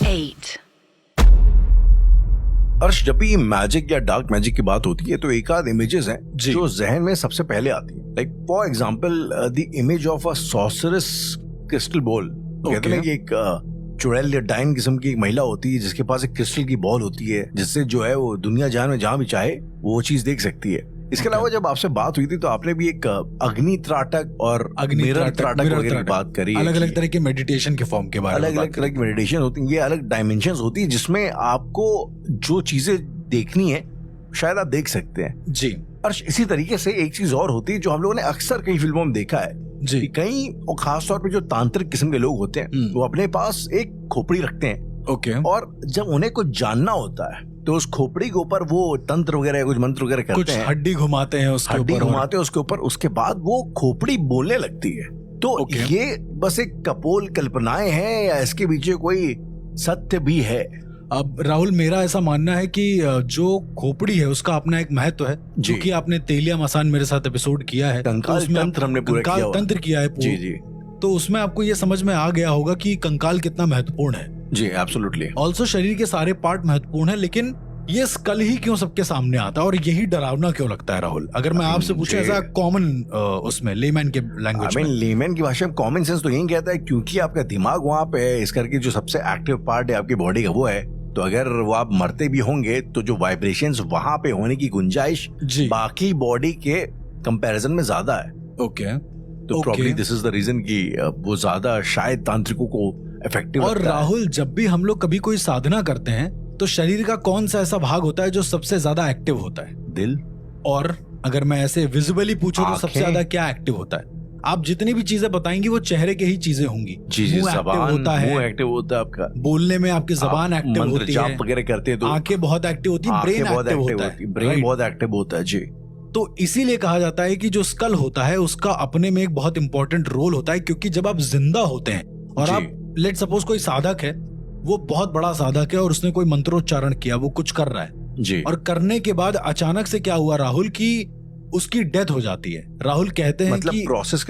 8. अर्श, जब भी मैजिक या डार्क मैजिक की बात होती है तो एक आध इमेजेस हैं जो जहन में सबसे पहले आती है. Like for example the image of a sorcerer's crystal ball. कहते हैं कि एक चुड़ैल या डाइन किस्म की एक महिला होती है जिसके पास एक क्रिस्टल की बॉल होती है जिससे जो है वो दुनिया जहान में जहां भी चाहे वो चीज देख सकती है. इसके अलावा जब आपसे बात हुई थी तो आपने भी एक अग्नि त्राटक और मिरर त्राटक वगैरह की बात करी. अलग अलग तरह के मेडिटेशन के फॉर्म के बारे में. अलग अलग तरह की मेडिटेशन होती है, ये अलग डायमेंशंस होती है जिसमें आपको जो चीजें देखनी है शायद आप देख सकते हैं. जी. और इसी तरीके से एक चीज और होती है जो हम लोगों ने अक्सर कई फिल्मों में देखा है जी. कि कई और खास तौर पे जो तांत्रिक किस्म के लोग होते हैं वो अपने पास एक खोपड़ी रखते हैं. ओके. और जब उन्हें कुछ जानना होता है तो उस खोपड़ी के ऊपर वो तंत्र वगैरह कुछ मंत्र वगैरह करते कुछ हैं, हड्डी घुमाते हैं उसके ऊपर, घुमाते हैं उसके ऊपर. उसके बाद वो खोपड़ी बोलने लगती है. तो ये बस एक कपोल कल्पनाएं हैं या इसके पीछे कोई सत्य भी है? अब राहुल, मेरा ऐसा मानना है कि जो खोपड़ी है उसका अपना एक महत्व है. क्योंकि आपने तेलिया मसान मेरे साथ एपिसोड किया है, कंकाल तंत्र हमने पूरा किया हुआ. तंत्र किया है. जी जी. तो उसमें आपको ये समझ में आ गया होगा कि कंकाल कितना महत्वपूर्ण है. जी, एब्सोल्युटली. ऑल्सो शरीर के सारे पार्ट महत्वपूर्ण है, लेकिन ये स्कल ही क्यों सबके सामने आता है और यही डरावना क्यों लगता है राहुल? अगर मैं आपसे पूछूं ऐसा कॉमन उसमें लेमैन के लैंग्वेज में. लेमैन की भाषा में कॉमन सेंस तो यही कहता है क्योंकि आपका दिमाग वहां पे है, इस करके जो सबसे एक्टिव पार्ट है आपकी बॉडी का वो है. तो अगर वो आप मरते भी होंगे तो जो वाइब्रेशंस वहां पे होने की गुंजाइश बाकी बॉडी के कंपैरिजन में ज्यादा है. ओके. तो probably this is the reason कि वो ज्यादा शायद तांत्रिकों को इफेक्टिव. और राहुल, जब भी हम लोग कभी कोई साधना करते हैं तो शरीर का कौन सा ऐसा भाग होता है जो सबसे ज्यादा एक्टिव होता है? दिल. और अगर मैं ऐसे विजिबली पूछूं तो सबसे ज्यादा क्या एक्टिव होता है? आप जितनी भी चीजें बताएंगी वो चेहरे के ही चीजें होंगी. मुंह एक्टिव होता है आपका. बोलने में आपकी जबान एक्टिव होती है. जाप वगैरह करते हैं तो आंखें बहुत एक्टिव होती है. ब्रेन एक्टिव होता है. ब्रेन बहुत एक्टिव होता है. जी. तो इसीलिए कहा जाता है कि जो स्कल होता है उसका अपने में एक बहुत इंपॉर्टेंट रोल होता है, क्योंकि जब आप जिंदा होते हैं और आप लेट सपोज कोई साधक है, वो बहुत बड़ा साधक है और उसने कोई मंत्रोच्चारण किया, वो कुछ कर रहा है जी. और करने के बाद अचानक से क्या हुआ राहुल कि उसकी डेथ हो जाती है. राहुल कहते हैं मतलब कि प्रोसेस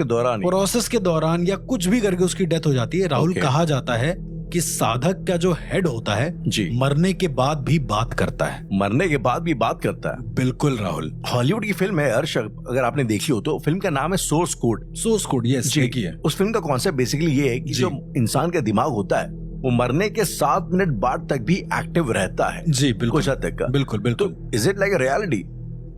के दौरान या कुछ भी करके उसकी डेथ हो जाती है. राहुल कहा जाता है कि साधक का जो हेड होता है जी, मरने के बाद भी बात करता है. मरने के बाद भी बात करता है. बिल्कुल राहुल. हॉलीवुड की फिल्म है अर्श, अगर आपने देखी हो तो. फिल्म का नाम है source code. Source code, yes, देखी है. उस फिल्म का कॉन्सेप्ट बेसिकली ये है कि जो इंसान का दिमाग होता है वो मरने के 7 मिनट बाद तक भी एक्टिव रहता है. जी बिल्कुल. कुछ हद तक का. बिल्कुल बिल्कुल. तो is it like a reality?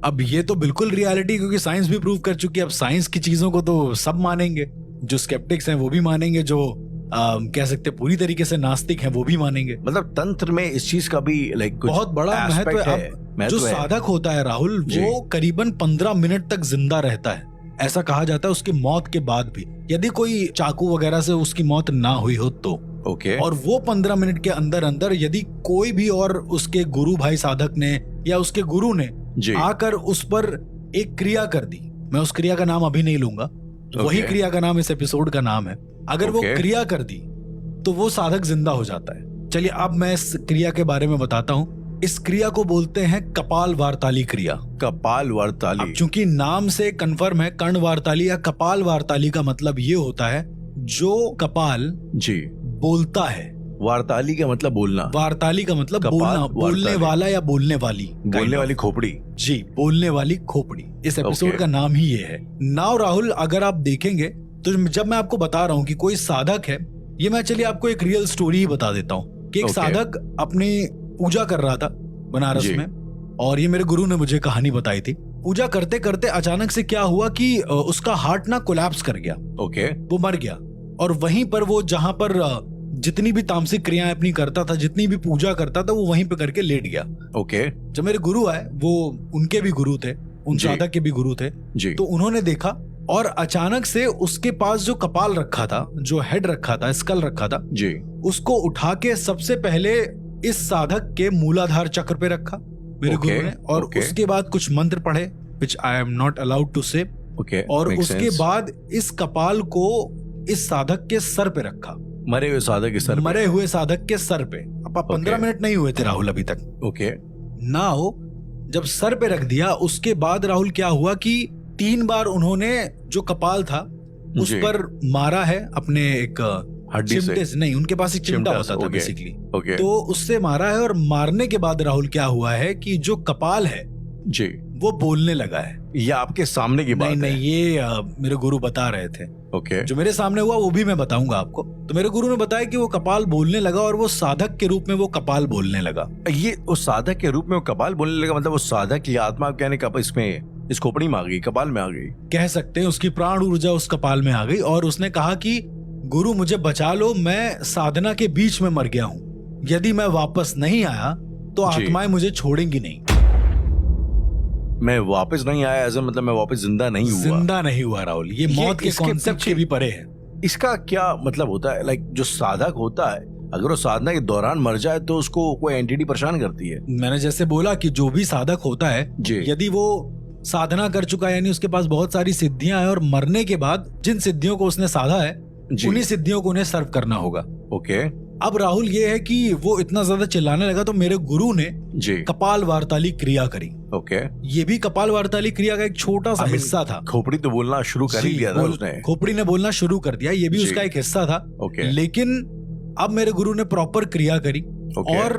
अब ये तो बिल्कुल रियलिटी, क्योंकि साइंस भी प्रूव कर चुकी है. अब साइंस की चीजों को तो सब मानेंगे. जो स्केप्टिक्स हैं वो भी मानेंगे, जो कह सकते पूरी तरीके से नास्तिक हैं वो भी मानेंगे. मतलब तंत्र में इस चीज का भी लाइक बहुत बड़ा महत्व है. जो साधक होता है राहुल, वो करीबन 15 मिनट तक जिंदा रहता है. ऐसा कहा जाता है उसकी मौत के बाद भी, यदि कोई चाकू वगैरह से उसकी मौत ना हुई हो तो. ओके. और वो 15 मिनट के अंदर अंदर यदि कोई भी और उसके गुरु भाई साधक ने या उसके गुरु ने आकर उस पर एक क्रिया कर दी, मैं उस क्रिया का नाम अभी नहीं लूंगा, वही क्रिया का नाम इस एपिसोड का नाम है. अगर वो क्रिया कर दी तो वो साधक जिंदा हो जाता है. चलिए अब मैं इस क्रिया के बारे में बताता हूँ. इस क्रिया को बोलते हैं कपाल वार्ताली क्रिया. कपाल वार्ताली. चूंकि नाम से कंफर्म है, कर्ण वार्ताली या कपाल वार्ताली का मतलब ये होता है जो कपाल जी बोलता है. वार्ताली का मतलब बोलना. वार्ताली का मतलब बोलना, बोलने वाला या बोलने वाली. बोलने वाली खोपड़ी. जी, बोलने वाली खोपड़ी. इस एपिसोड का नाम ही ये है. नाउ राहुल, अगर आप देखेंगे तो जब मैं आपको बता रहा हूँ कि कोई साधक है, ये मैं चलिए आपको एक रियल स्टोरी ही बता देता हूँ कि एक साधक अपनी पूजा कर रहा था बनारस में, और ये मेरे गुरु ने मुझे कहानी बताई थी. पूजा करते करते अचानक से क्या हुआ कि उसका हार्ट ना कोलैप्स कर गया. ओके. वो मर गया. और वहीं पर वो जहां पर जितनी भी तामसिक क्रियाएं अपनी करता था, जितनी भी पूजा करता था, वो वहीं पे करके लेट गया. ओके. जब मेरे गुरु आए, वो उनके भी गुरु थे, उन साधक के भी गुरु थे जी. तो उन्होंने देखा और अचानक से उसके पास जो कपाल रखा था, जो हेड रखा था, स्कल रखा था जी, उसको उठा के सबसे पहले इस साधक के मूलाधार चक्र पे रखा मेरे गुरु ने. और उसके बाद कुछ मंत्र पढ़े, which I am not allowed to say. और उसके बाद इस कपाल को इस साधक के सर पे रखा. मरे हुए साधक के सर पे. मरे हुए साधक के सर पे. अब 15 मिनट नहीं हुए थे राहुल अभी तक. ओके. नाउ जब सर पे रख दिया, उसके बाद राहुल क्या हुआ कि 3 बार उन्होंने जो कपाल था उस पर मारा है अपने एक हड्डी से? नहीं, उनके पास एक चिमटा होता था बेसिकली। तो उससे मारा है और मारने के बाद राहुल क्या हुआ है कि जो कपाल है जी वो बोलने लगा है। ये आपके सामने की बात नहीं, ये मेरे गुरु बता रहे थे। जो मेरे सामने हुआ वो भी मैं बताऊंगा आपको। तो मेरे गुरु ने बताया कि वो कपाल बोलने लगा और वो साधक के रूप में वो कपाल बोलने लगा। ये उस साधक के रूप में वो कपाल बोलने लगा, मतलब वो साधक या आत्मा कहने का इसमें इस खोपड़ी में आ गई, कपाल में आ गई, कह सकते हैं। उसकी प्राण ऊर्जा उस कपाल में आ गई और उसने कहा कि गुरु मुझे बचा लो, मैं साधना के बीच में मर गया हूँ, यदि मैं वापस नहीं आया तो आत्माएं मुझे छोड़ेंगी नहीं। मैं वापस नहीं आया ऐसा मतलब मैं वापस जिंदा नहीं हुआ राहुल। ये मौत के कॉन्सेप्ट के भी परे है। इसका क्या मतलब होता है? लाइक जो साधक होता है अगर वो साधना के दौरान मर जाए तो उसको कोई एंटिटी परेशान करती है? मैंने जैसे बोला कि जो भी साधक होता है यदि वो साधना कर चुका है, यानी उसके पास बहुत सारी सिद्धियां हैं और मरने के बाद जिन सिद्धियों को उसने साधा है उन्हीं सिद्धियों को उन्हें सर्व करना होगा। अब राहुल ये है कि वो इतना ज्यादा चिल्लाने लगा तो मेरे गुरु ने कपाल वार्ताली क्रिया करी। ये भी कपाल वार्ताली क्रिया का एक छोटा सा हिस्सा था। खोपड़ी तो बोलना शुरू कर ही दिया था उसने। खोपड़ी ने बोलना शुरू कर दिया, ये भी उसका एक हिस्सा था। लेकिन अब मेरे गुरु ने प्रॉपर क्रिया करी और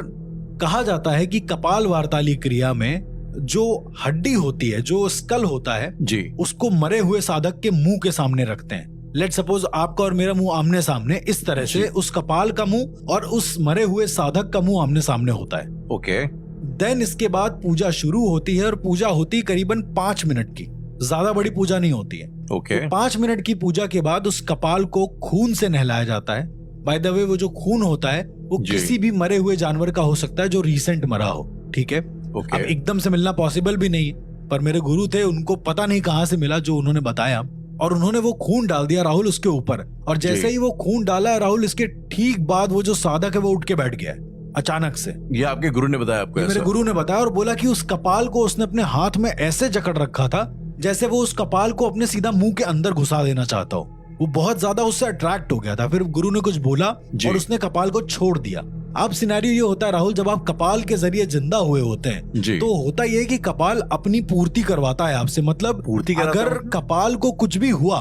कहा जाता है कि कपाल वार्ताली क्रिया में जो हड्डी होती है, जो स्कल होता है उसको मरे हुए साधक के मुंह के सामने रखते हैं। लेट सपोज आपका और मेरा मुंह आमने सामने, इस तरह से उस कपाल का मुंह और उस मरे हुए साधक का मुंह आमने सामने होता है। देन इसके बाद पूजा शुरू होती है और पूजा होती है करीबन 5 मिनट की, ज्यादा बड़ी पूजा नहीं होती है। तो 5 मिनट की पूजा के बाद उस कपाल को खून से नहलाया जाता है। बाय द वे वो जो खून होता है वो किसी भी मरे हुए जानवर का हो सकता है जो रिसेंट मरा हो, ठीक है। अब एकदम से मिलना पॉसिबल भी नहीं है, पर मेरे गुरु थे, उनको पता नहीं कहां से मिला जो उन्होंने बताया और उन्होंने वो खून डाल दिया राहुल उसके ऊपर। और जैसे ही वो खून डाला राहुल, इसके ठीक बाद वो जो साधक है वो उठ के बैठ गया अचानक से। ये आपके गुरु ने बताया आपको? मेरे गुरु ने बताया और बोला कि उस कपाल को उसने अपने हाथ में ऐसे जकड़ रखा था जैसे वो उस कपाल को अपने सीधा मुंह के अंदर घुसा देना चाहता हो। वो बहुत ज्यादा उससे अट्रैक्ट हो गया था। फिर गुरु ने कुछ बोला और उसने कपाल को छोड़ दिया। अब सिनेरियो ये होता है राहुल, जब आप कपाल के जरिए जिंदा हुए होते हैं तो होता ये है कि कपाल अपनी पूर्ति करवाता है आपसे। मतलब अगर कपाल को कुछ भी हुआ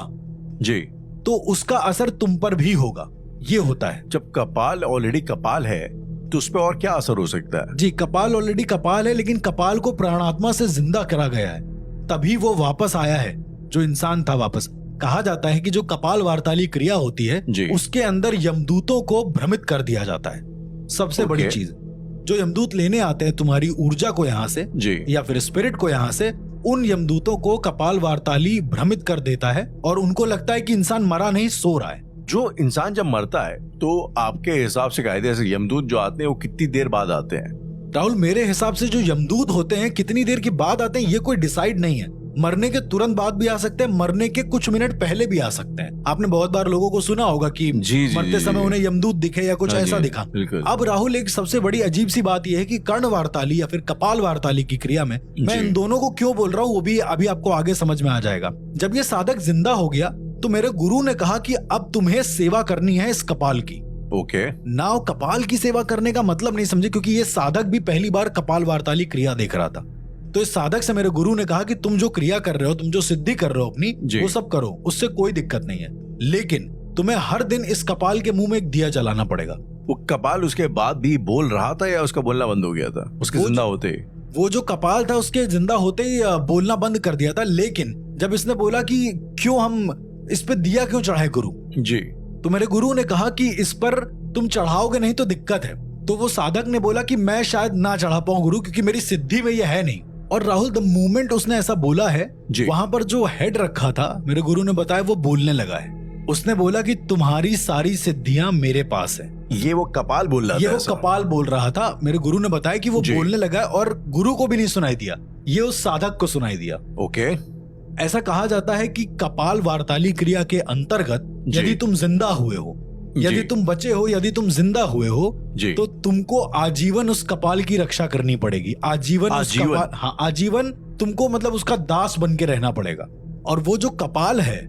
तो उसका असर तुम पर भी होगा, ये होता है। जब कपाल ऑलरेडी कपाल है तो उस पर और क्या असर हो सकता है? जी, कपाल ऑलरेडी कपाल है, लेकिन कपाल को प्राणात्मा से जिंदा करा गया है, तभी वो वापस आया है जो इंसान था वापस। कहा जाता है कि जो कपाल वार्ताली क्रिया होती है उसके अंदर यमदूतों को भ्रमित कर दिया जाता है। सबसे बड़ी चीज, जो यमदूत लेने आते हैं तुम्हारी ऊर्जा को यहाँ से या फिर स्पिरिट को यहाँ से, उन यमदूतों को कपाल वार्ताली भ्रमित कर देता है और उनको लगता है कि इंसान मरा नहीं, सो रहा है। जो इंसान जब मरता है तो आपके हिसाब से कायदे से यमदूत जो आते हैं वो कितनी देर बाद आते हैं? राहुल, मेरे हिसाब से जो यमदूत होते हैं कितनी देर के बाद आते हैं ये कोई डिसाइड नहीं है। मरने के तुरंत बाद भी आ सकते हैं, मरने के कुछ मिनट पहले भी आ सकते हैं। आपने बहुत बार लोगों को सुना होगा कि मरते समय उन्हें यमदूत दिखे या कुछ ऐसा दिखा। अब राहुल, एक सबसे बड़ी अजीब सी बात यह है कि कर्ण वार्ताली या फिर कपाल वार्ताली की क्रिया में मैं इन दोनों को क्यों बोल रहा हूँ वो भी अभी आपको आगे समझ में आ जाएगा। जब ये साधक जिंदा हो गया तो मेरे गुरु ने कहा कि अब तुम्हें सेवा करनी है इस कपाल की। नाउ कपाल की सेवा करने का मतलब नहीं समझे, क्योंकि ये साधक भी पहली बार कपाल वार्ताली क्रिया देख रहा था। तो इस साधक से मेरे गुरु ने कहा कि तुम जो क्रिया कर रहे हो, तुम जो सिद्धि कर रहे हो अपनी, वो सब करो, उससे कोई दिक्कत नहीं है, लेकिन तुम्हें हर दिन इस कपाल के मुंह में एक दिया जलाना पड़ेगा। वो कपाल उसके बाद भी बोल रहा था या उसका बोलना बंद हो गया था उसके जिंदा होते? वो जो कपाल था उसके जिंदा होते ही बोलना बंद कर दिया था, लेकिन जब इसने बोला कि क्यों हम इस पे दिया क्यों चढ़ाए गुरु तो मेरे गुरु ने कहा कि इस पर तुम चढ़ाओगे नहीं तो दिक्कत है। तो वो साधक ने बोला कि मैं शायद ना चढ़ा पाऊं गुरु, क्योंकि मेरी सिद्धि में यह है नहीं। और राहुल, द मोमेंट उसने ऐसा बोला है वहां पर जो हेड रखा था मेरे गुरु ने बताया वो बोलने लगा है। उसने बोला कि तुम्हारी सारी सिद्धियां मेरे पास है। ये वो कपाल बोल रहा था? ये वो कपाल बोल रहा था। मेरे गुरु ने बताया कि वो बोलने लगा और गुरु को भी नहीं सुनाई दिया, ये उस साधक को सुनाई दिया। ऐसा कहा जाता है कि कपाल वार्ताली क्रिया के अंतर्गत यदि तुम जिंदा हुए हो, यदि तुम बचे हो, यदि तुम जिंदा हुए हो तो तुमको आजीवन उस कपाल की रक्षा करनी पड़ेगी। आजीवन आजीवन तुमको मतलब उसका दास बन के रहना पड़ेगा। और वो जो कपाल है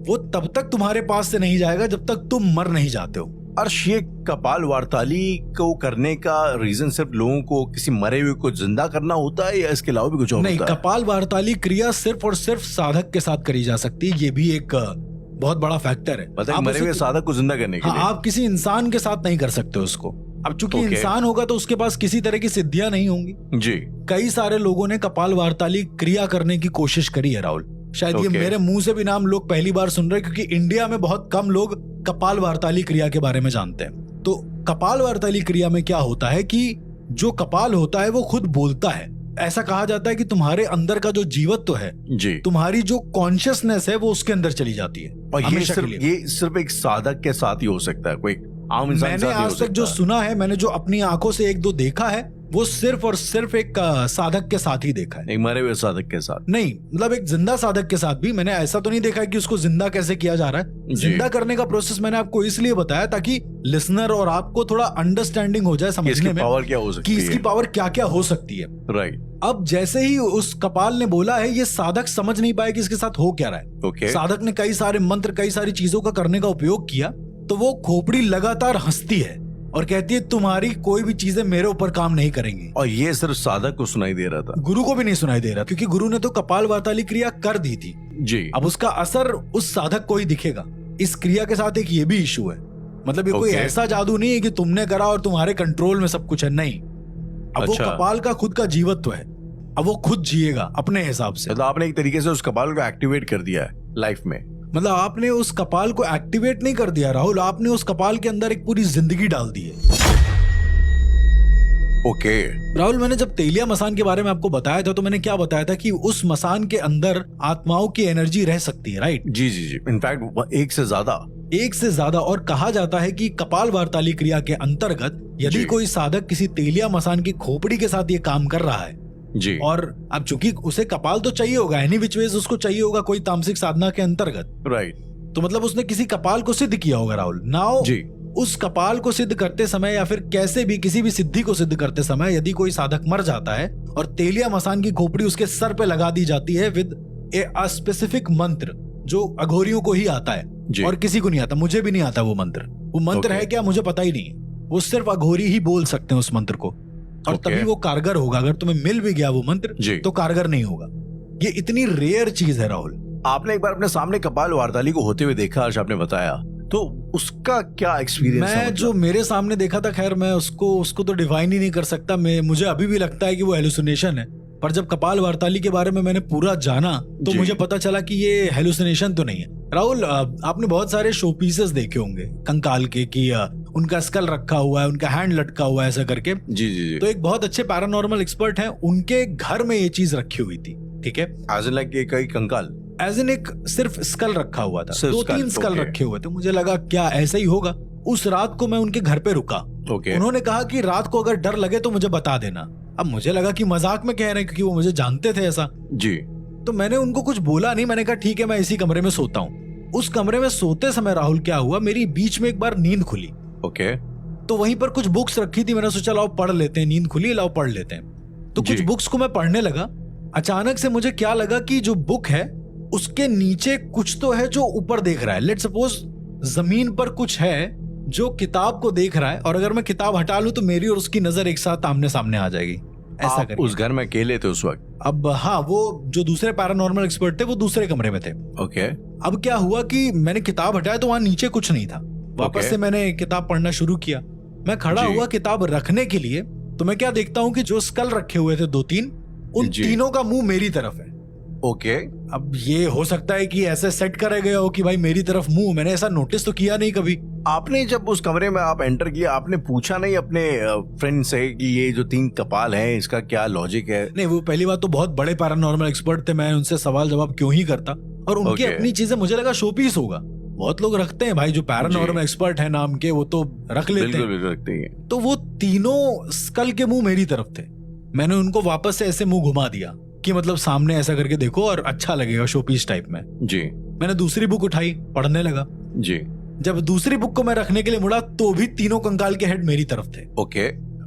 वो तब तक तुम्हारे पास से नहीं जाएगा जब तक तुम मर नहीं जाते हो। अर्श, ये कपाल वार्ताली को करने का रीजन सिर्फ लोगों को किसी मरे हुए को जिंदा करना होता है या इसके अलावा भी कुछ और नहीं? होता है? कपाल वार्ताली क्रिया सिर्फ और सिर्फ साधक के साथ करी जा सकती है। ये भी एक बहुत बड़ा फैक्टर है। मतलब मरे हुए साधक को जिंदा करने के लिए। आप किसी इंसान के साथ नहीं कर सकते उसको। अब चूंकि इंसान होगा तो उसके पास किसी तरह की सिद्धियां नहीं होंगी जी। कई सारे लोगों ने कपाल वार्ताली क्रिया करने की कोशिश करी है राहुल। शायद ये मेरे मुंह से भी नाम लोग पहली बार सुन रहे हैं, क्योंकि इंडिया में बहुत कम लोग कपाल वार्ताली क्रिया के बारे में जानते हैं। तो कपाल वार्ताली क्रिया में क्या होता है कि जो कपाल होता है वो खुद बोलता है। ऐसा कहा जाता है कि तुम्हारे अंदर का जो जीवत्व है जी, तुम्हारी जो कॉन्शियसनेस है वो उसके अंदर चली जाती है। और ये सिर्फ एक साधक के साथ ही हो सकता है, कोई आम इंसान मैंने आज तक जो सुना है, मैंने जो अपनी आंखों से एक दो देखा है, वो सिर्फ और सिर्फ एक साधक के साथ ही देखा है। एक मरे हुए साधक के साथ नहीं, मतलब एक जिंदा साधक के साथ भी मैंने ऐसा तो नहीं देखा है कि उसको जिंदा कैसे किया जा रहा है। जिंदा करने का प्रोसेस मैंने आपको इसलिए बताया ताकि लिसनर और आपको थोड़ा अंडरस्टैंडिंग हो जाए समझने में पावर क्या हो सकती है, कि इसकी पावर क्या क्या हो सकती है। राइट। अब जैसे ही उस कपाल ने बोला है, ये साधक समझ नहीं पाया कि इसके साथ हो क्या रहा है। साधक ने कई सारे मंत्र, कई सारी चीजों का करने का उपयोग किया, तो वो खोपड़ी लगातार हंसती है और कहती है तुम्हारी कोई भी चीजें मेरे ऊपर काम नहीं करेंगी। और ये सिर्फ साधक को सुनाई दे रहा था, गुरु को भी नहीं सुनाई दे रहा, क्योंकि गुरु ने तो कपाल वार्ताली क्रिया कर दी थी जी। अब उसका असर उस साधक को ही दिखेगा। इस क्रिया के साथ एक ये भी इशू है, मतलब ये कोई ऐसा जादू नहीं है कि तुमने करा और तुम्हारे कंट्रोल में सब कुछ है, नहीं। अब वो कपाल का खुद का जीवत्व है, अब वो खुद जिएगा अपने हिसाब से। मतलब आपने एक तरीके से उस कपाल को एक्टिवेट कर दिया है लाइफ में। मतलब आपने उस कपाल को एक्टिवेट नहीं कर दिया राहुल, आपने उस कपाल के अंदर एक पूरी जिंदगी डाल दी है। राहुल, मैंने जब तेलिया मसान के बारे में आपको बताया था, तो मैंने क्या बताया था कि उस मसान के अंदर आत्माओं की एनर्जी रह सकती है, राइट? जी जी जी, इनफैक्ट एक से ज्यादा। और कहा जाता है कि कपाल वार्ताली क्रिया के अंतर्गत यदि कोई साधक किसी तेलिया मसान की खोपड़ी के साथ ये काम कर रहा है जी, और अब चूंकि उसे कपाल तो चाहिए होगा, एनी विच वेज उसको चाहिए होगा कोई तामसिक साधना के अंतर्गत, राइट। तो मतलब उसने किसी कपाल को सिद्ध किया होगा राहुल। नाउ जी, उस कपाल को सिद्ध करते समय या फिर कैसे भी किसी भी सिद्धि को सिद्ध करते समय यदि कोई साधक मर जाता है और तेलिया मसान की खोपड़ी उसके सर पे लगा दी जाती है विद ए स्पेसिफिक मंत्र, जो अघोरियों को ही आता है और किसी को नहीं आता। मुझे भी नहीं आता वो मंत्र है क्या मुझे पता ही नहीं, वो सिर्फ अघोरी ही बोल सकते हैं उस मंत्र को, और तभी वो कारगर होगा। अगर तुम्हें मिल भी गया वो मंत्र तो कारगर नहीं होगा। ये इतनी रेयर चीज है राहुल। आपने एक बार अपने सामने कपाल वार्ताली को होते हुए देखा, आज आपने बताया, तो उसका क्या एक्सपीरियंस? मैं जो मेरे सामने देखा था, खैर मैं उसको तो डिफाइन ही नहीं कर सकता। मुझे अभी भी लगता है कि वो हेलुसिनेशन है, पर जब कपाल वार्ताली के बारे में मैंने पूरा जाना तो मुझे पता चला कि ये हेलुसिनेशन तो नहीं है। राहुल, आपने बहुत सारे शो पीसेस देखे होंगे कंकाल के, कि उनका स्कल रखा हुआ है, उनका हैंड लटका हुआ है ऐसा करके। जी जी जी। तो एक बहुत अच्छे पैरानॉर्मल एक्सपर्ट हैं, उनके घर में ये चीज रखी हुई थी, ठीक है? एज इन लाइक कई कंकाल, एज इन एक सिर्फ स्कल रखा हुआ था, 2-3 स्कल रखे हुए थे। मुझे लगा क्या ऐसा ही होगा। उस रात को मैं उनके घर पे रुका। उन्होंने कहा कि रात को अगर डर लगे तो मुझे बता देना। अब मुझे लगा कि मजाक में कह रहे हैं, क्योंकि वो मुझे जानते थे ऐसा जी। तो मैंने उनको कुछ बोला नहीं, मैंने कहा ठीक है मैं इसी कमरे में सोता हूँ। उस कमरे में सोते समय राहुल क्या हुआ, मेरी बीच में एक बार नींद खुली। तो वहीं पर कुछ बुक्स रखी थी, मैंने सोचा लाओ पढ़ लेते हैं, नींद खुली लाओ पढ़ लेते हैं। तो कुछ बुक्स को मैं पढ़ने लगा। अचानक से मुझे क्या लगा कि जो बुक है उसके नीचे कुछ तो है जो ऊपर देख रहा है। लेट्स सपोज जमीन पर कुछ है जो किताब को देख रहा है, और अगर मैं किताब हटा लूं तो मेरी और उसकी नजर एक साथ आमने सामने आ जाएगी। ऐसा आप उस घर में अकेले थे उस वक्त? अब हाँ, वो जो दूसरे पैरानॉर्मल एक्सपर्ट थे वो दूसरे कमरे में थे। अब क्या हुआ कि मैंने किताब हटाया तो वहां नीचे कुछ नहीं था। वापस से मैंने किताब पढ़ना शुरू किया। मैं खड़ा हुआ किताब रखने के लिए, तो मैं क्या देखता हूँ कि जो स्कल रखे हुए थे 2-3, उन तीनों का मुंह मेरी तरफ है। अब ये हो सकता है कि ऐसे सेट करा गया हो कि भाई मेरी तरफ मुंह, मैंने ऐसा नोटिस तो किया नहीं कभी। आपने जब उस कमरे में आप एंटर किया, आपने पूछा नहीं अपने फ्रेंड से कि ये जो 3 कपाल हैं इसका क्या लॉजिक है? नहीं, वो पहली बात तो बहुत बड़े पैरानॉर्मल एक्सपर्ट थे, मैं उनसे सवाल जवाब क्यों ही करता। और उनकी अपनी चीजें, मुझे लगा शोपीस होगा। बहुत लोग रखते हैं भाई, जो पैरानॉर्मल एक्सपर्ट है नाम के, वो तो रख लेते हैं। तो वो तीनों स्कल के मुंह मेरी तरफ थे। मैंने उनको वापस से ऐसे मुंह घुमा दिया कि मतलब सामने ऐसा करके देखो और अच्छा लगेगा शोपीस टाइप में जी। मैंने दूसरी बुक उठाई, पढ़ने लगा जी। जब दूसरी बुक को मैं रखने के लिए मुड़ा तो भी तीनों कंकाल के हेड मेरी तरफ थे।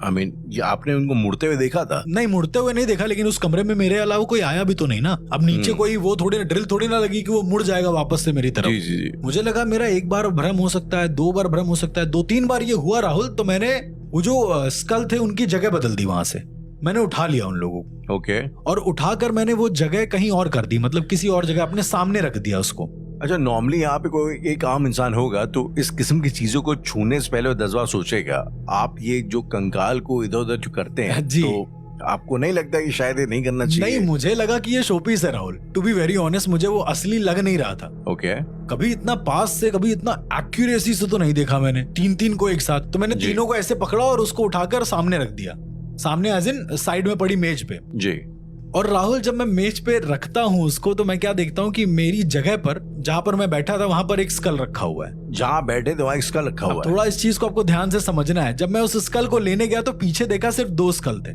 I mean, ये आपने उनको मुड़ते हुए देखा था? नहीं, मुड़ते हुए नहीं देखा, लेकिन उस कमरे में मेरे अलावा कोई आया भी तो नहीं ना। अब नीचे कोई वो ड्रिल थोड़ी ना लगी कि वो मुड़ जाएगा वापस से मेरी तरफ। जी। मुझे लगा मेरा एक बार भ्रम हो सकता है, 2 बार भ्रम हो सकता है, 2-3 बार ये हुआ राहुल। तो मैंने वो जो स्कल थे उनकी जगह बदल दी, वहां से मैंने उठा लिया उन लोगों को। और उठाकर मैंने वो जगह कहीं और कर दी, मतलब किसी और जगह अपने सामने रख दिया उसको। अच्छा, नॉर्मली यहाँ पे कोई एक आम इंसान होगा तो इस किस्म की चीजों को छूने से पहले 10 बार सोचेगा। आप ये जो कंकाल को इधर उधर जो करते हैं जी, तो आपको नहीं लगता कि शायद ये नहीं करना चाहिए? नहीं, मुझे लगा कि ये शोपीस है Rahul. To be very honest, मुझे वो असली लग नहीं रहा था। ओके। कभी इतना पास से, कभी इतना एक्यूरेसी से तो नहीं देखा मैंने। तीन को एक साथ, तो मैंने तीनों को ऐसे पकड़ा और उसको उठाकर सामने रख दिया। सामने एज इन साइड में पड़ी मेज पे जी। और राहुल, जब मैं मेज पे रखता हूँ उसको, तो मैं क्या देखता हूँ कि मेरी जगह पर, जहाँ पर मैं बैठा था, वहां पर एक स्कल रखा हुआ है। जहाँ बैठे थे वहाँ एक स्कल रखा हुआ है। थोड़ा इस चीज को आपको ध्यान से समझना है। जब मैं उस स्कल को लेने गया तो पीछे देखा सिर्फ 2 स्कल थे।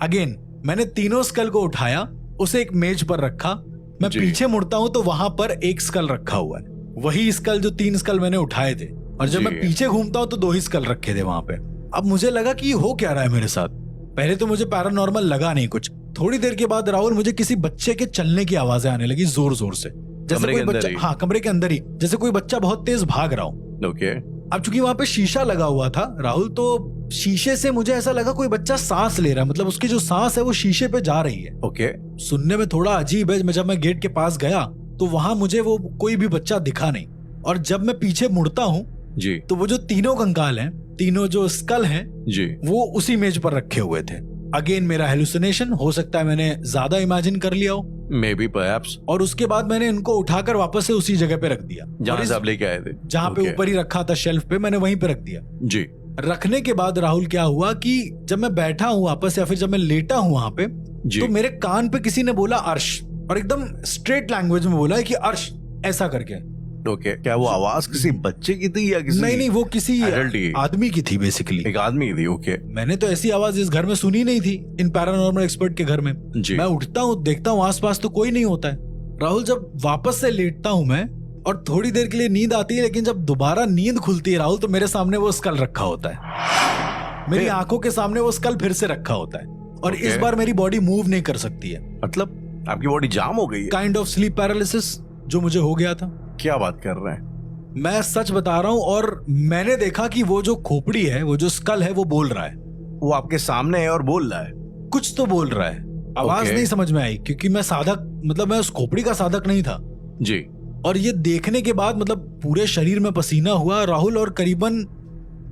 अगेन मैंने तीनों स्कल को उठाया, उसे एक मेज पर रखा। मैं पीछे मुड़ता हूँ तो वहां पर एक स्कल रखा हुआ है, वही स्कल जो 3 स्कल मैंने उठाए थे। और जब मैं पीछे घूमता हूँ तो 2 ही स्कल रखे थे वहां पे। अब मुझे लगा कि हो क्या रहा है मेरे साथ। पहले तो मुझे पैरानॉर्मल लगा नहीं कुछ। थोड़ी देर के बाद राहुल, मुझे किसी बच्चे के चलने की आवाजें आने लगी जोर जोर से, जैसे कोई बच्चा, हाँ, कमरे के अंदर ही, जैसे कोई बच्चा बहुत तेज भाग रहा हो। ओके। अब चूंकि वहां पे शीशा लगा हुआ था राहुल, तो शीशे से मुझे ऐसा लगा कोई बच्चा सांस ले रहा है, मतलब उसकी जो सांस है वो शीशे पे जा रही है। ओके। सुनने में थोड़ा अजीब है। जब मैं गेट के पास गया तो वहां मुझे वो कोई भी बच्चा दिखा नहीं। और जब मैं पीछे मुड़ता हूँ जी, तो वो जो तीनों कंकाल हैं, तीनों जो स्कल हैं जी, वो उसी मेज पर रखे हुए थे। अगेन मेरा हेलुसिनेशन हो सकता है, मैंने ज्यादा इमेजिन कर लिया हो, मे बी परहैप्स। और उसके बाद मैंने इनको उठाकर वापस से उसी जगह पे रख दिया जहां से आप लेके आए थे। जहां पे ऊपर ही रखा था शेल्फ पे, मैंने वहीं पे रख दिया जी। रखने के बाद राहुल, क्या हुआ कि जब मैं बैठा हूँ वापस, या फिर जब मैं लेटा हूँ वहां पे, तो मेरे कान पे किसी ने बोला अर्श, और एकदम स्ट्रेट लैंग्वेज में बोला है कि अर्श, ऐसा करके। ओके। क्या वो आवाज किसी बच्चे की थी या किसी? नहीं, वो किसी adult आदमी की थी बेसिकली। एक आदमी की थी। ओके। मैंने तो ऐसी आवाज इस घर में सुनी नहीं थी, इन पैरानॉर्मल एक्सपर्ट के घर में। मैं उठता हूँ, देखता हूँ आसपास तो कोई नहीं होता है। राहुल, जब वापस से लेटता हूँ मैं और थोड़ी देर के लिए नींद आती है, लेकिन जब दोबारा नींद खुलती है राहुल, तो मेरे सामने वो स्कल रखा होता है। मेरी आंखों के सामने वो स्कल फिर से रखा होता है, और इस बार मेरी बॉडी मूव नहीं कर सकती है। मतलब आपकी बॉडी जाम हो गई है? काइंड ऑफ स्लीप पैरालिसिस जो मुझे हो गया था। क्या बात कर रहे हैं? मैं सच बता रहा हूँ। और मैंने देखा कि वो जो खोपड़ी है, वो जो स्कल है, वो बोल रहा है। वो आपके सामने है और बोल रहा है? कुछ तो बोल रहा है। आवाज नहीं समझ में आई, क्योंकि मैं साधक, मतलब मैं उस खोपड़ी का साधक नहीं था जी। और ये देखने के बाद मतलब पूरे शरीर में पसीना हुआ राहुल, और करीबन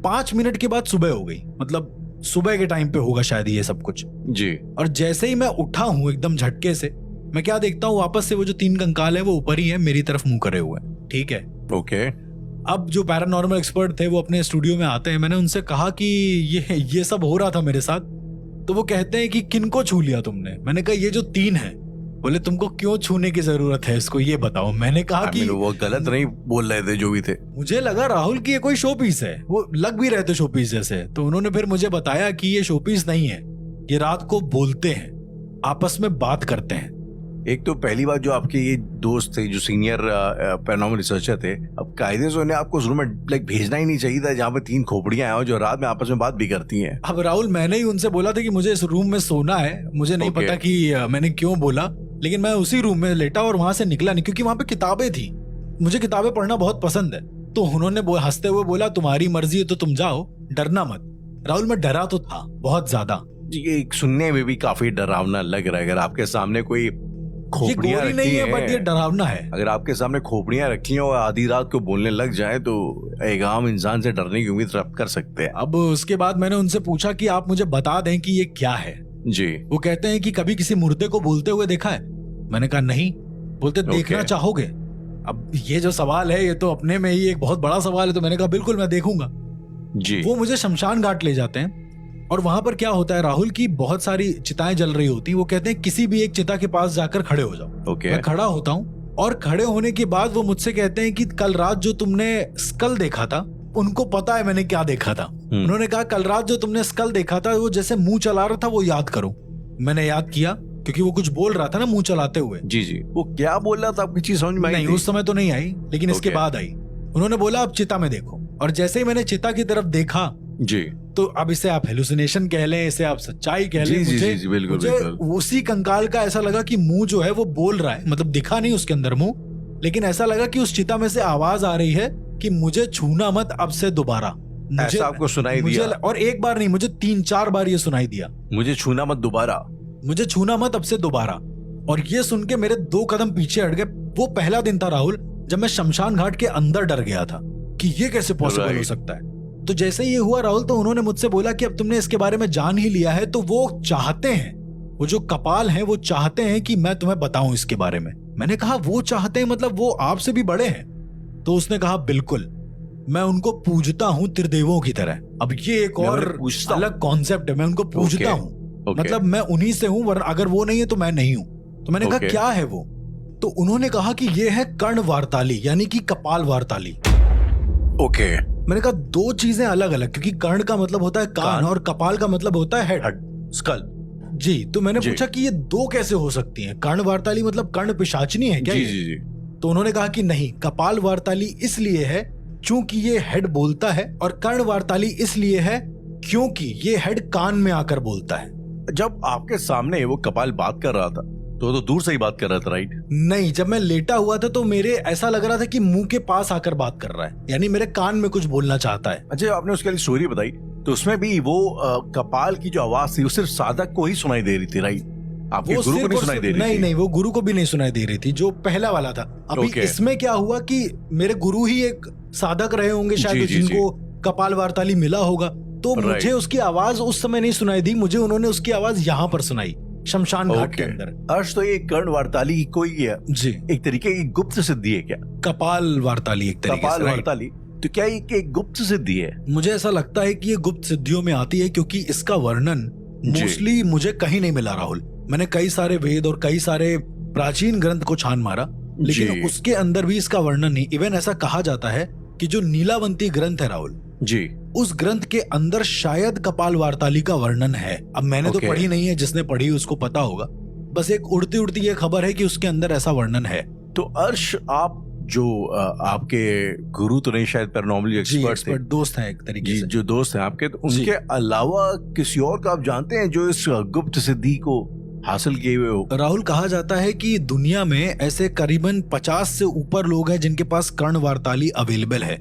5 मिनट के बाद सुबह हो गई। मतलब सुबह के टाइम पे होगा शायद ये सब कुछ जी। और जैसे ही मैं उठा हूँ एकदम झटके से, मैं क्या देखता हूँ, वापस से वो जो 3 कंकाल है वो ऊपर ही है, मेरी तरफ मुंह करे हुए। ठीक है। ओके। अब जो पैरानॉर्मल एक्सपर्ट थे वो अपने स्टूडियो में आते हैं। मैंने उनसे कहा कि ये सब हो रहा था मेरे साथ। तो वो कहते हैं कि किनको छू लिया तुमने? मैंने कहा ये जो 3 हैं। बोले तुमको क्यों छूने की जरूरत है इसको, ये बताओ। मैंने कहा कि वो गलत नहीं बोल रहे थे जो भी थे। मुझे लगा राहुल कि ये कोई शो पीस है, वो लग भी रहे थे शो पीस जैसे। तो उन्होंने फिर मुझे बताया कि ये शो पीस नहीं है, ये रात को बोलते हैं, आपस में बात करते हैं। एक तो पहली बात, जो आपके ये दोस्त थे जो सीनियर पैरानॉर्मल रिसर्चर थे, अब कायदे से उन्हें आपको उस रूम में भेजना ही नहीं चाहिए था जहाँ पे 3 खोपड़ियां हैं जो रात में आपस में बात भी करती हैं। अब राहुल, मैंने ही उनसे बोला था कि मुझे इस रूम में सोना है। मुझे नहीं पता कि मैंने क्यों बोला, लेकिन मैं उसी रूम में लेटा और वहां से निकला नहीं, क्योंकि वहां पे किताबें थी। मुझे किताबें पढ़ना बहुत पसंद है। तो उन्होंने हंसते हुए बोला तुम्हारी मर्जी है तो तुम जाओ, डरना मत। राहुल, मैं डरा तो था बहुत ज्यादा। ये सुनने में भी काफी डरावना लग रहा है। अगर आपके सामने कोई खोपड़ियां रखी नहीं है, बट ये डरावना है। अगर आपके सामने खोपड़ियां रखी हैं और आधी रात को बोलने लग जाए तो एक आम इंसान से डरने की उम्मीद कर सकते हैं। अब उसके बाद मैंने उनसे पूछा कि आप मुझे बता दें कि ये क्या है जी। वो कहते हैं कि कभी किसी मुर्दे को बोलते हुए देखा है? मैंने कहा नहीं। बोलते देखना चाहोगे? अब ये जो सवाल है ये तो अपने में ही एक बहुत बड़ा सवाल है। तो मैंने कहा बिल्कुल मैं देखूंगा जी। वो मुझे शमशान घाट ले जाते हैं और वहां पर क्या होता है राहुल की बहुत सारी चिताएं जल रही होती हैं। वो कहते हैं किसी भी एक चिता के पास जाकर खड़े हो जाओ। मैं खड़ा होता हूँ और खड़े होने के बाद वो मुझसे कहते हैं कि कल रात जो तुमने स्कल देखा था, उनको पता है मैंने क्या देखा था। उन्होंने कहा कल रात जो तुमने स्कल देखा था वो जैसे मुंह चला रहा था, वो याद करो। मैंने याद किया क्योंकि वो कुछ बोल रहा था ना मुंह चलाते हुए। जी जी। वो क्या बोल रहा था आपकी चीज समझ में आई? नहीं, उस समय तो नहीं आई, लेकिन इसके बाद आई। उन्होंने बोला अब चिता में देखो, और जैसे ही मैंने चिता की तरफ देखा जी, तो अब इसे आप हेलुसिनेशन कह लें, इसे आप सच्चाई कह लें, मुझे उसी कंकाल का ऐसा लगा कि मुंह जो है वो बोल रहा है। मतलब दिखा नहीं उसके अंदर मुंह, लेकिन ऐसा लगा कि उस चिता में से आवाज आ रही है कि मुझे छूना मत अब से दोबारा। ऐसा आपको सुनाई दिया? और एक बार नहीं, मुझे 3-4 बार ये सुनाई दिया, मुझे छूना मत दोबारा, मुझे छूना मत अब से दोबारा। और ये सुन के मेरे 2 कदम पीछे हट गए। वो पहला दिन था राहुल जब मैं शमशान घाट के अंदर डर गया था कि ये कैसे पॉसिबल हो सकता है। तो जैसे ये हुआ राहुल, तो उन्होंने मुझसे बोला कि अब तुमने इसके बारे में जान ही लिया है, तो वो चाहते हैं, वो जो कपाल हैं वो चाहते हैं कि मैं तुम्हें बताऊं इसके बारे में। मैंने कहा वो चाहते हैं मतलब वो आपसे भी बड़े हैं? तो उसने कहा बिल्कुल, मैं उनको पूजता हूं त्रिदेवों की तरह। अब ये एक और अलग कॉन्सेप्ट है, मैं उनको पूजता हूं, मतलब मैं उन्हीं से हूं, वरना अगर वो नहीं है तो मैं नहीं हूं। तो मैंने कहा क्या है वो? तो उन्होंने कहा कि ये है कर्ण वार्ताली, यानी कि कपाल वार्ताली। मैंने कहा दो चीजें अलग अलग, क्योंकि कर्ण का मतलब होता है कान और कपाल का मतलब होता है हेड, स्कल जी। तो मैंने पूछा कि ये दो कैसे हो सकती हैं? कर्ण वार्ताली मतलब कर्ण पिशाचिनी है क्या? जी। तो उन्होंने कहा कि नहीं, कपाल वार्ताली इसलिए है क्योंकि ये हेड बोलता है, और कर्ण वार्ताली इसलिए है क्योंकि ये हेड कान में आकर बोलता है। जब आपके सामने वो कपाल बात कर रहा था तो दूर से ही बात कर रहा था, राइट? नहीं, जब मैं लेटा हुआ था तो मेरे ऐसा लग रहा था कि मुंह के पास आकर बात कर रहा है, यानी मेरे कान में कुछ बोलना चाहता है। अच्छा, आपने उसके लिए स्टोरी बताई तो उसमें भी वो कपाल की जो आवाज थी वो सिर्फ साधक को ही सुनाई दे रही थी, राइट? आपके गुरु को नहीं सुनाई दे रही थी? नहीं, वो गुरु को भी नहीं सुनाई दे रही थी, जो पहला वाला था। अभी इसमें क्या हुआ कि मेरे गुरु ही एक साधक रहे होंगे शायद, जिनको कपाल वार्ताली मिला होगा, तो मुझे उसकी आवाज उस समय नहीं सुनाई दी, मुझे उन्होंने उसकी आवाज यहाँ पर सुनाई, शमशान घाट के अंदर। अर्श, तो ये कर्ण वार्ताली कोई जी एक तरीके की गुप्त सिद्धि है क्या? कपाल वार्ताली एक तरीके से। कपाल वार्ताली, तो क्या ये एक गुप्त सिद्धि है? मुझे ऐसा लगता है कि ये गुप्त सिद्धियों में आती है, क्योंकि इसका वर्णन मोस्टली मुझे कहीं नहीं मिला राहुल। मैंने कई सारे वेद और कई सारे प्राचीन ग्रंथ को छान मारा, लेकिन उसके अंदर भी इसका वर्णन नहीं। इवन ऐसा कहा जाता है कि जो नीलावंती ग्रंथ है राहुल जी, उस ग्रंथ के अंदर शायद कपाल वार्ताली का वर्णन है। अब मैंने तो पढ़ी नहीं है, जिसने पढ़ी उसको पता होगा, बस एक उड़ती उड़ती ये खबर है कि उसके अंदर ऐसा वर्णन है। तो अर्श, आप जो आपके गुरु तो नहीं, शायद पैरानॉर्मल एक्सपर्ट थे, दोस्त हैं एक तरीके से, जो दोस्त हैं आपके, तो उनके अलावा किसी और का आप जानते हैं जो इस गुप्त सिद्धि को हासिल किए हुए हो? राहुल, कहा जाता है कि दुनिया में ऐसे करीबन 50 से ऊपर लोग हैं जिनके पास कर्ण वार्ताली अवेलेबल है।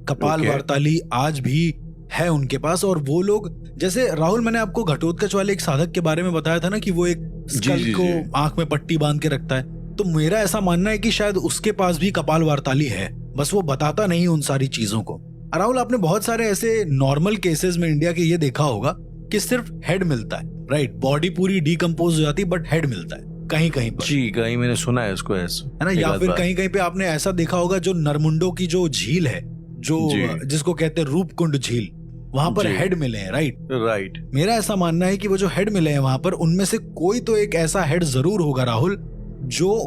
कपाल वार्ताली आज भी है उनके पास। और वो लोग, जैसे राहुल मैंने आपको घटोत्कच वाले एक साधक के बारे में बताया था ना कि वो एक स्कल को आंख में पट्टी बांध के रखता है, तो मेरा ऐसा मानना है कि शायद उसके पास भी कपाल वार्ताली है, बस वो बताता नहीं उन सारी चीजों को। राहुल, आपने बहुत सारे ऐसे नॉर्मल केसेस में इंडिया के ये देखा होगा कि सिर्फ हेड मिलता है, राइट? बॉडी पूरी डिकम्पोज हो जाती है बट हेड मिलता है कहीं कहीं पर। जी, कहीं मैंने सुना है इसको, ऐसा है ना? या फिर कहीं कहीं पे आपने ऐसा देखा होगा, जो नरमुंडो की जो झील है, जो जिसको कहते हैं रूपकुंड झील, वहां पर हेड मिले हैं, राइट? मेरा ऐसा मानना है कि वो जो हेड मिले हैं वहां पर, उनमें से कोई तो एक ऐसा हेड जरूर होगा राहुल, जो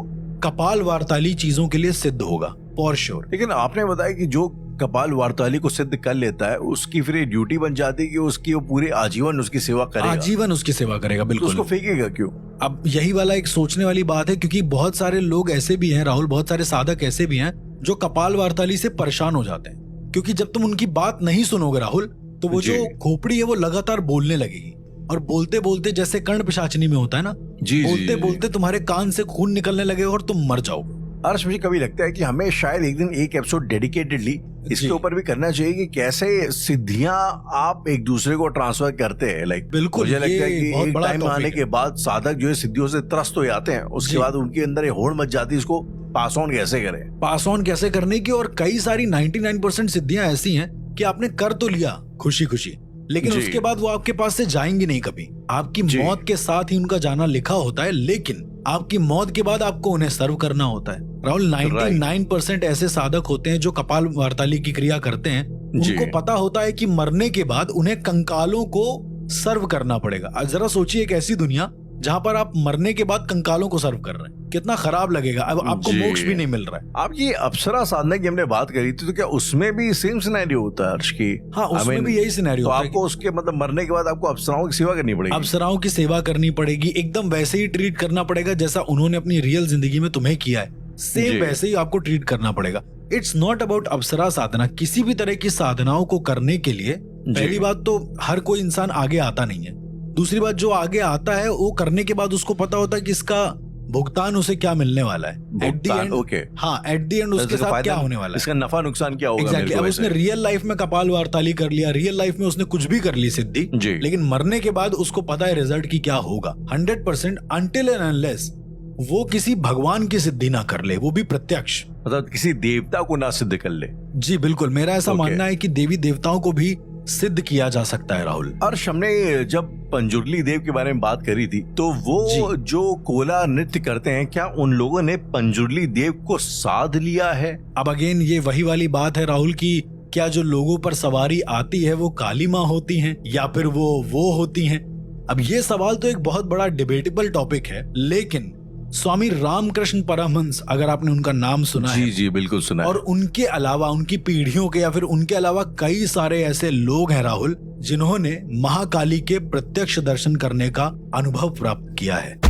कपाल वार्ताली चीजों के लिए सिद्ध होगा, फॉर श्योर। लेकिन आपने बताया कि जो कपाल वार्ताली को सिद्ध कर लेता है, उसकी फिर ड्यूटी बन जाती है कि उसकी वो पूरे आजीवन उसकी सेवा करेगा। आजीवन उसकी सेवा करेगा, बिल्कुल। तो उसको फेंकेगा क्यों? अब यही वाला एक सोचने वाली बात है, क्योंकि बहुत सारे लोग ऐसे भी हैं राहुल, बहुत सारे साधक ऐसे भी हैं जो कपाल वार्ताली से परेशान हो जाते हैं, क्योंकि जब तुम उनकी बात नहीं सुनोगे राहुल, तो वो जो खोपड़ी है वो लगातार बोलने लगेगी, और बोलते बोलते, जैसे कर्ण पिशाचिनी में होता है ना, बोलते बोलते तुम्हारे कान से खून निकलने लगेगा और तुम मर जाओगे। अर्श, मुझे कभी लगता है कि हमें शायद एक दिन एक एपिसोड डेडिकेटेडली इसके ऊपर भी करना चाहिए कि कैसे सिद्धियां आप एक दूसरे को ट्रांसफर करते हैं। लाइक बिल्कुल, मुझे लगता है कि एक टाइम आने के बाद साधक जो है सिद्धियों से त्रस्त हो जाते हैं, उसके बाद उनके अंदर होड़ मच जाती है, इसको पास ऑन कैसे करने की। और कई सारी 99% सिद्धियां ऐसी हैं कि आपने कर तो लिया खुशी खुशी, लेकिन उसके बाद वो आपके पास से जाएंगी नहीं कभी। आपकी मौत के साथ ही उनका जाना लिखा होता है, लेकिन आपकी मौत के बाद आपको उन्हें सर्व करना होता है। राहुल, 99% ऐसे साधक होते हैं जो कपाल वार्ताली की क्रिया करते हैं, उनको पता होता है कि मरने के बाद उन्हें कंकालों को सर्व करना पड़ेगा। जरा सोचिए, एक ऐसी दुनिया जहां पर आप मरने के बाद कंकालों को सर्व कर रहे हैं, कितना खराब लगेगा। अब आपको मोक्ष भी नहीं मिल रहा है। आप ये अप्सरा साधना की हमने बात करी थी, तो क्या उसमें भी सेम सिनेरियो होता है अर्श की? हाँ, उसमें भी यही सिनेरियो होता है। आपको उसके मतलब मरने के बाद आपको अप्सराओं की सेवा करनी पड़ेगी। अप्सराओं की सेवा करनी पड़ेगी, एकदम वैसे ही ट्रीट करना पड़ेगा जैसा उन्होंने अपनी रियल जिंदगी में तुम्हें किया है, सेम वैसे ही आपको ट्रीट करना पड़ेगा। इट्स नॉट अबाउट अप्सरा साधना। किसी भी तरह की साधनाओं को करने के लिए पहली बात तो हर कोई इंसान आगे आता नहीं है। दूसरी बात, जो आगे आता है वो करने के बाद उसको पता होता है कि इसका भुगतान उसे क्या मिलने वाला है एट द एंड, उसके साथ क्या होने वाला है, इसका नफा नुकसान क्या होगा। Exactly. अब उसने रियल लाइफ में कपाल वार्ताली कर लिया, रियल लाइफ में उसने कुछ भी कर ली सिद्धि, लेकिन मरने के बाद उसको पता है रिजल्ट की क्या होगा। 100% अनटिल एंड अनलेस वो किसी भगवान की सिद्धि ना कर ले, वो भी प्रत्यक्ष, मतलब किसी देवता को ना सिद्ध कर ले। जी बिल्कुल, मेरा ऐसा मानना है कि देवी देवताओं को भी सिद्ध किया जा सकता है राहुल। और हमने जब पंजुर्ली देव के बारे में बात करी थी, तो वो जो कोला नृत्य करते हैं, क्या उन लोगों ने पंजुर्ली देव को साध लिया है? अब अगेन ये वही वाली बात है राहुल की क्या जो लोगों पर सवारी आती है वो काली माँ होती हैं या फिर वो होती हैं? अब ये सवाल तो एक बहुत बड़ा डिबेटेबल टॉपिक है, लेकिन स्वामी रामकृष्ण परमहंस, अगर आपने उनका नाम सुना है, जी बिल्कुल सुना है, और उनके अलावा उनकी पीढ़ियों के या फिर उनके अलावा कई सारे ऐसे लोग हैं राहुल जिन्होंने महाकाली के प्रत्यक्ष दर्शन करने का अनुभव प्राप्त किया है।